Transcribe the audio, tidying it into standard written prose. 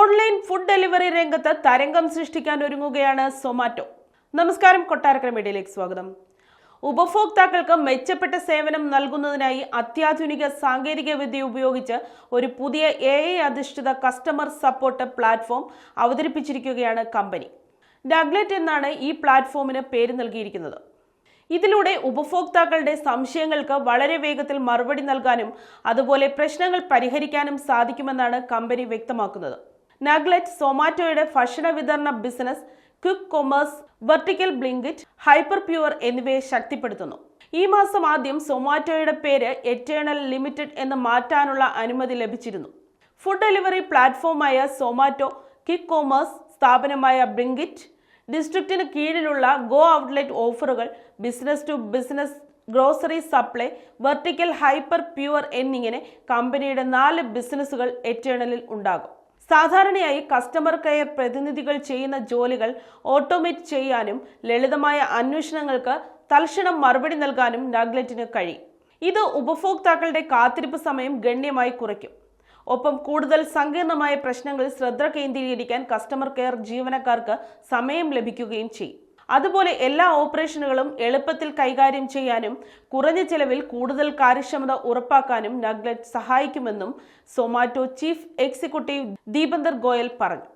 Online food delivery രംഗത്ത് തരംഗം സൃഷ്ടിക്കാൻ ഒരുങ്ങുകയാണ് സൊമാറ്റോ. നമസ്കാരം, കൊട്ടാരക്കര മീഡിയയിലേക്ക് സ്വാഗതം. ഉപഭോക്താക്കൾക്ക് മെച്ചപ്പെട്ട സേവനം നൽകുന്നതിനായി അത്യാധുനിക സാങ്കേതിക വിദ്യ ഉപയോഗിച്ച് ഒരു പുതിയ AI അധിഷ്ഠിത കസ്റ്റമർ സപ്പോർട്ട് പ്ലാറ്റ്ഫോം അവതരിപ്പിച്ചിരിക്കുകയാണ് കമ്പനി. നഗ്ലെറ്റ് എന്നാണ് ഈ പ്ലാറ്റ്ഫോമിന് പേര് നൽകിയിരിക്കുന്നത്. ഇതിലൂടെ ഉപഭോക്താക്കളുടെ സംശയങ്ങൾക്ക് വളരെ വേഗത്തിൽ മറുപടി നൽകാനും അതുപോലെ പ്രശ്നങ്ങൾ പരിഹരിക്കാനും സാധിക്കുമെന്നാണ് കമ്പനി വ്യക്തമാക്കുന്നത്. നഗ്ലെറ്റ് സൊമാറ്റോയുടെ ഭക്ഷണ വിതരണ business, quick commerce, vertical Blinkit, hyper pure എന്നിവയെ ശക്തിപ്പെടുത്തുന്നു. ഈ മാസം ആദ്യം സൊമാറ്റോയുടെ പേര് എറ്റേണൽ ലിമിറ്റഡ് എന്ന് മാറ്റാനുള്ള അനുമതി ലഭിച്ചിരുന്നു. ഫുഡ് ഡെലിവറി പ്ലാറ്റ്ഫോമായ സൊമാറ്റോ, ക്വിക്ക് കൊമേഴ്സ് സ്ഥാപനമായ ബ്ലിങ്കിറ്റ്, ഡിസ്ട്രിക്റ്റിന് കീഴിലുള്ള ഗോ ഔട്ട്ലെറ്റ് ഓഫറുകൾ, business to business grocery supply, vertical, hyper pure എന്നിങ്ങനെ കമ്പനിയുടെ 4 ബിസിനസ്സുകൾ എറ്റേണലിൽ ഉണ്ടാകും. സാധാരണയായി കസ്റ്റമർ കെയർ പ്രതിനിധികൾ ചെയ്യുന്ന ജോലികൾ ഓട്ടോമേറ്റ് ചെയ്യാനും ലളിതമായ അന്വേഷണങ്ങൾക്ക് തൽക്ഷണം മറുപടി നൽകാനും നഗ്ലെറ്റിന് കഴിയും. ഇത് ഉപഭോക്താക്കളുടെ കാത്തിരിപ്പ് സമയം ഗണ്യമായി കുറയ്ക്കും. ഒപ്പം കൂടുതൽ സങ്കീർണമായ പ്രശ്നങ്ങളിൽ ശ്രദ്ധ കേന്ദ്രീകരിക്കാൻ കസ്റ്റമർ കെയർ ജീവനക്കാർക്ക് സമയം ലഭിക്കുകയും ചെയ്യും. അതുപോലെ എല്ലാ ഓപ്പറേഷനുകളും എളുപ്പത്തിൽ കൈകാര്യം ചെയ്യാനും കുറഞ്ഞ ചെലവിൽ കൂടുതൽ കാര്യക്ഷമത ഉറപ്പാക്കാനും നഗ്ലെറ്റ് സഹായിക്കുമെന്നും സൊമാറ്റോ ചീഫ് എക്സിക്യൂട്ടീവ് ദീപന്ദർ ഗോയൽ പറഞ്ഞു.